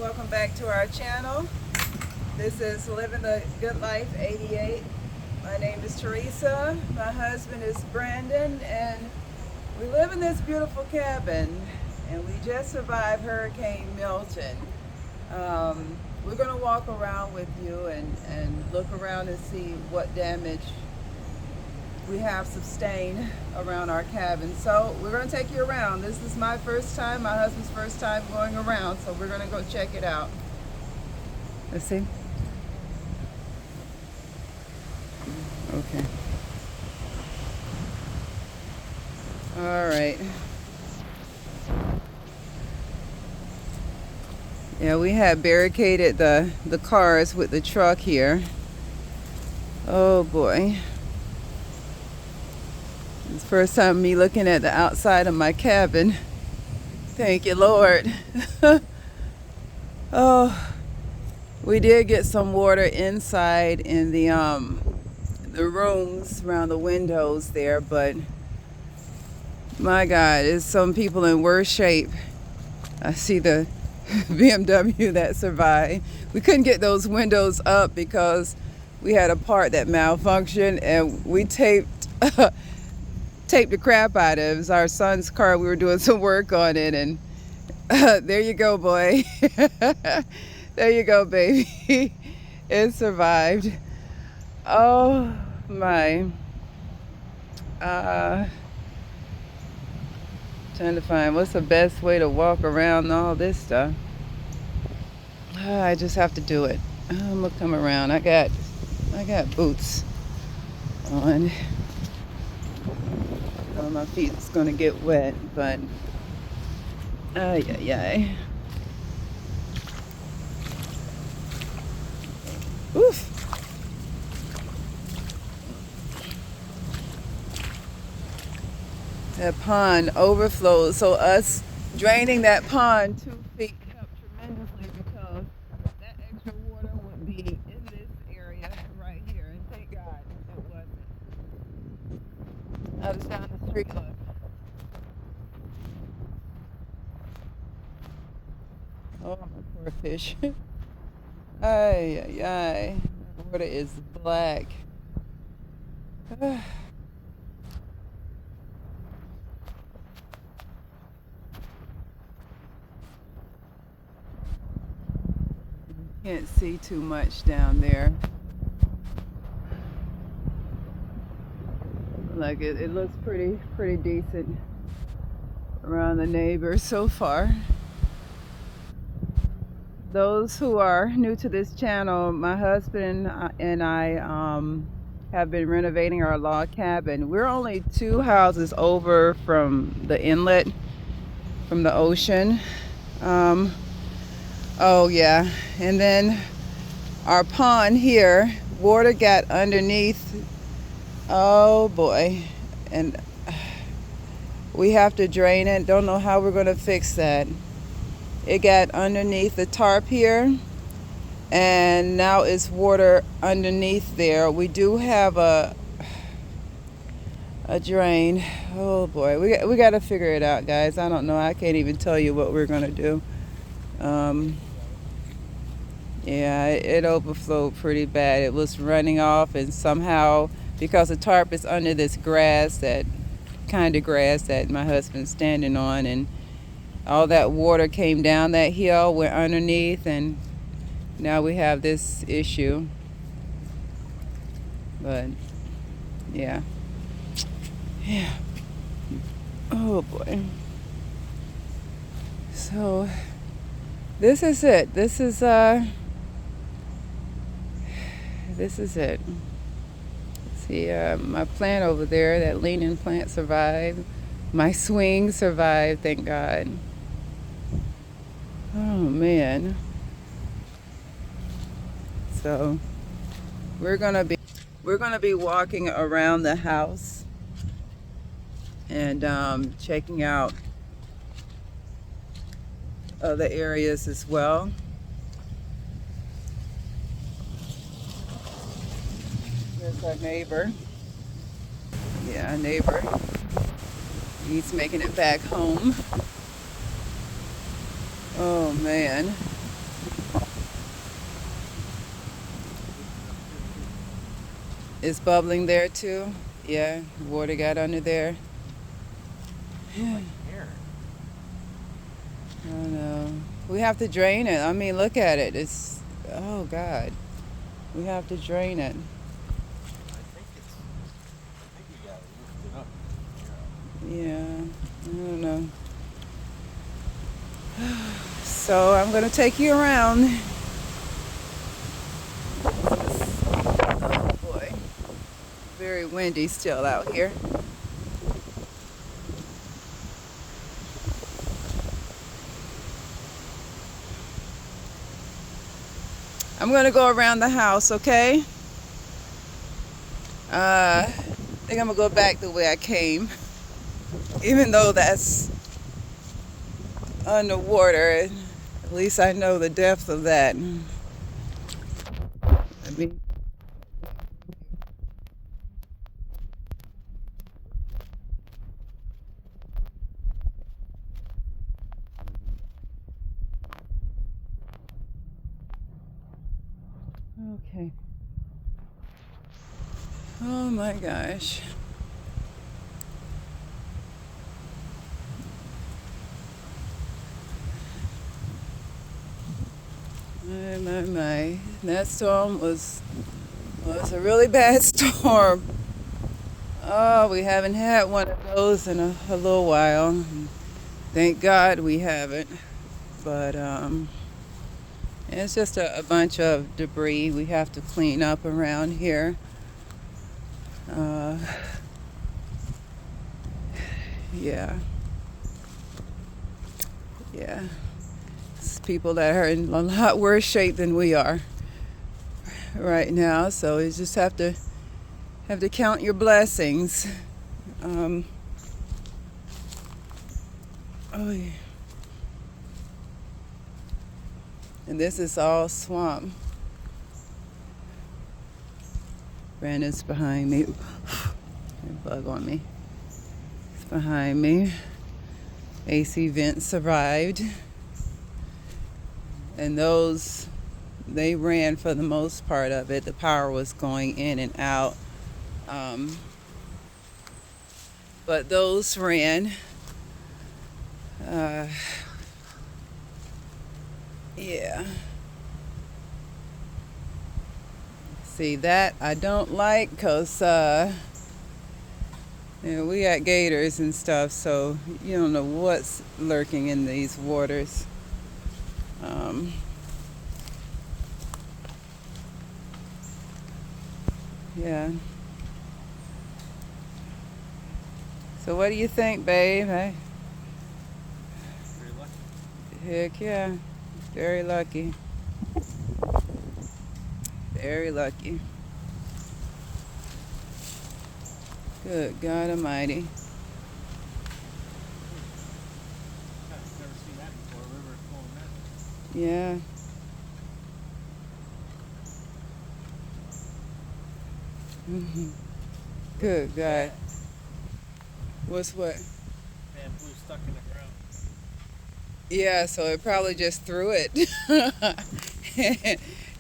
welcome back to our channel. This is Living the Good Life 88. My name is Teresa, my husband is Brandon, and we live in this beautiful cabin, and we just survived Hurricane Milton. We're going to walk around with you and look around and see what damage we have sustained around our cabin. So we're going to take you around. This is my first time, my husband's first time going around, so we're going to go check it out. Let's see. Okay. All right. Yeah, we had barricaded the cars with the truck here. Oh boy. It's the first time me looking at the outside of my cabin. Thank you, Lord. Oh, we did get some water inside in the rooms around the windows there, but my God, there's some people in worse shape. I see the BMW that survived. We couldn't get those windows up because we had a part that malfunctioned, and we taped the crap out of it. It was our son's car. We were doing some work on it, and there you go, boy. There you go, baby. It survived. Oh my. Trying to find what's the best way to walk around all this stuff. I just have to do it. I'm gonna come around. I got boots on. Oh, my feet's gonna get wet, but ay. Oof. That pond overflowed, so us draining that pond 2 feet helped tremendously because that extra water would be in this area right here, and thank God it wasn't. I was down the street, look. Oh, my poor fish. Ay. The water is black. Can't see too much down there. Like it looks pretty decent around the neighbors so far. Those who are new to this channel, my husband and I have been renovating our log cabin. We're only 2 houses over from the inlet, from the ocean. Oh yeah, and then our pond here, water got underneath. Oh boy, and we have to drain it. Don't know how we're gonna fix that. It got underneath the tarp here, and now it's water underneath there. We do have a drain. Oh boy, we got to figure it out, guys. I don't know. I can't even tell you what we're gonna do. Yeah, it overflowed pretty bad. It was running off, and somehow, because the tarp is under this grass, that kind of grass that my husband's standing on, and all that water came down that hill, went underneath, and now we have this issue. But yeah. Oh boy. So this is it. This is it. See, my plant over there, that leaning plant, survived. My swing survived, thank God. Oh man. So we're gonna be walking around the house and checking out other areas as well. There's our neighbor. Yeah, neighbor. He's making it back home. Oh man. It's bubbling there too. Yeah, water got under there. Like hair. I don't know. We have to drain it. I mean, look at it. It's, oh God. We have to drain it. I think we gotta lift it up. Yeah, I don't know. So I'm gonna take you around. Oh boy, very windy still out here. I'm gonna go around the house, okay? I think I'm gonna go back the way I came, even though that's underwater. At least I know the depth of that. Let me. Okay. Oh my gosh. My. That storm was a really bad storm. Oh, we haven't had one of those in a little while. Thank God we haven't. But it's just a bunch of debris we have to clean up around here. Uh, yeah, yeah. It's people that are in a lot worse shape than we are right now. So you just have to count your blessings. Um, oh yeah. And this is all swamp. Brandon's behind me. Bug on me. It's behind me. AC vents arrived. And those, they ran for the most part of it. The power was going in and out. But those ran. Yeah. See, that I don't like because we got gators and stuff, so you don't know what's lurking in these waters. Yeah. So what do you think, babe? Very lucky. Heck yeah. Very lucky. Very lucky. Good God Almighty. I've never seen that before. A river flowing that. Yeah. Good God. What's what? Bamboo stuck in the ground. Yeah, so it probably just threw it.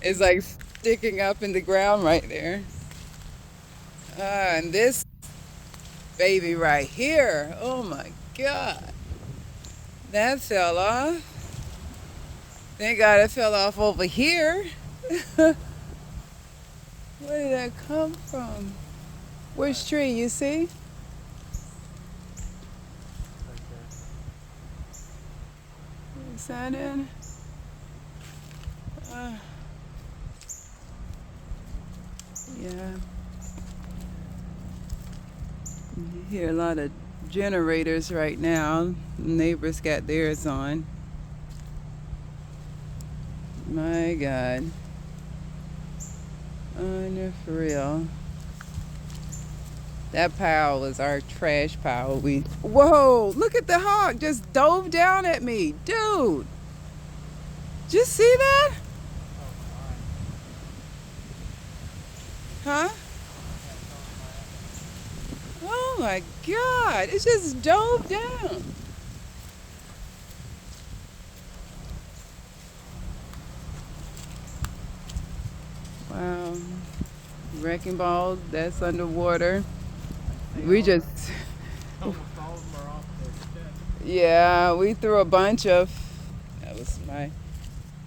It's like sticking up in the ground right there. And this baby right here, oh my God. That fell off. Thank God it fell off over here. Where did that come from? Which tree, you see? Right there. Is that in? Yeah. You hear a lot of generators right now. Neighbors got theirs on. My God. Oh, for real. That pile was our trash pile. Whoa, look at the hawk just dove down at me. Dude. Did you see that? Huh? Oh my God, it just dove down. Wow. Wrecking ball that's underwater. They We all, just, almost all of them are off their deck. yeah, we threw a bunch of, that was my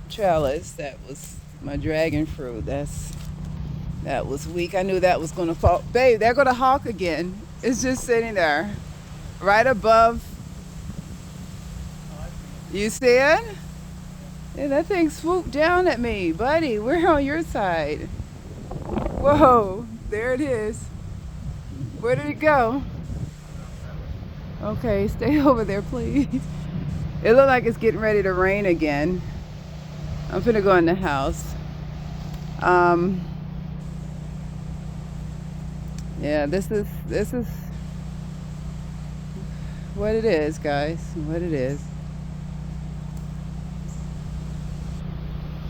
trellis, that was my dragon fruit. That was weak. I knew that was going to fall. Babe, there go the hawk again. It's just sitting there, right above. Oh, I see You see it? Yeah, that thing swooped down at me, buddy. We're on your side. Whoa, there it is. Where did it go? Okay, stay over there, please. It looked like it's getting ready to rain again. I'm finna go in the house. Um, yeah, this is what it is, guys. What it is.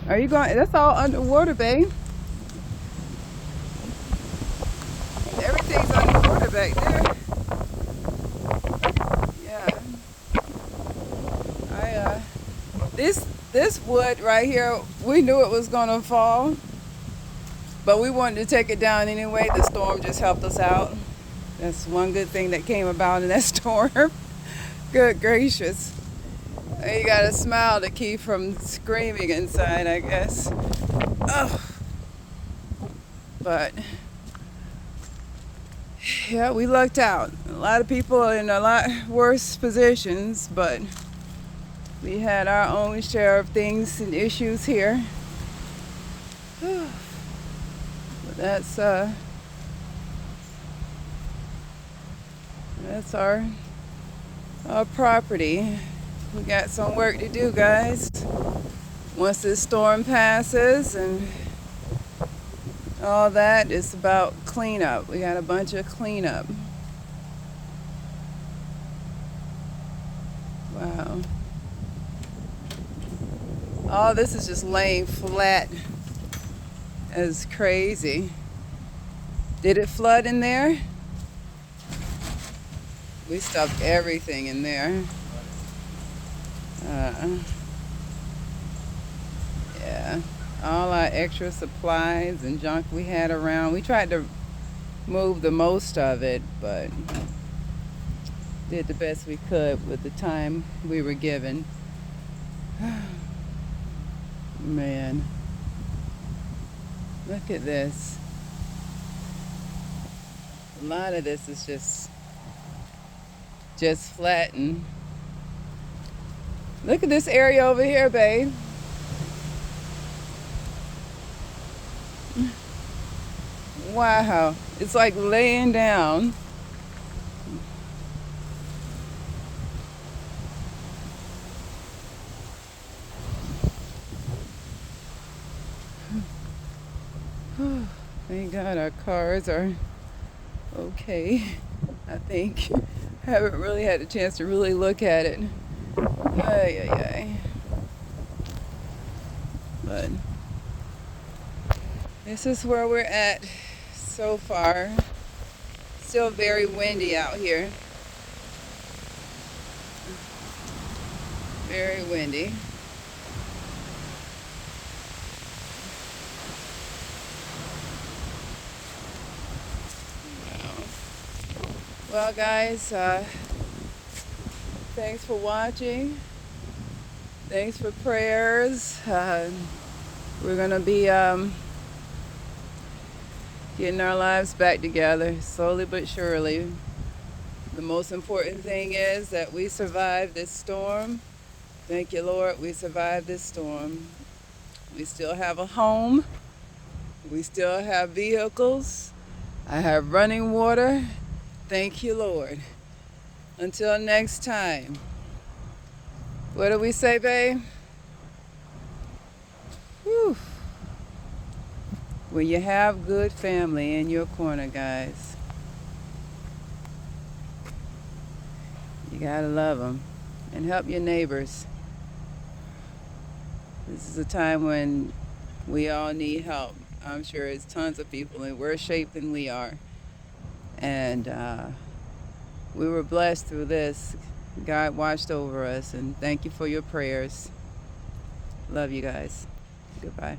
Are you going? That's all underwater, babe. Everything's underwater back there. Yeah. This wood right here, we knew it was gonna fall, but we wanted to take it down anyway. The storm just helped us out. That's one good thing that came about in that storm. Good gracious. You gotta smile to keep from screaming inside, I guess. Ugh. But yeah, we lucked out. A lot of people are in a lot worse positions, but we had our own share of things and issues here. But that's our property. We got some work to do, guys. Once this storm passes and all that, it's about cleanup. We got a bunch of cleanup. Wow. All this is just laying flat as crazy. Did it flood in there? We stuffed everything in there. Yeah, all our extra supplies and junk we had around. We tried to move the most of it, but did the best we could with the time we were given. Man, look at this. A lot of this is just flattened. Look at this area over here, babe. Wow, it's like laying down. Thank God our cars are okay. I think I haven't really had a chance to really look at it. Ay, ay, ay. But this is where we're at so far. Still very windy out here. Very windy. Well, guys, thanks for watching. Thanks for prayers. We're going to be getting our lives back together slowly but surely. The most important thing is that we survived this storm. Thank you, Lord, we survived this storm. We still have a home. We still have vehicles. I have running water. Thank you, Lord. Until next time. What do we say, babe? Whew. When you have good family in your corner, guys, you gotta love them and help your neighbors. This is a time when we all need help. I'm sure it's tons of people in worse shape than we are. And we were blessed through this. God watched over us, and thank you for your prayers. Love you guys. Goodbye.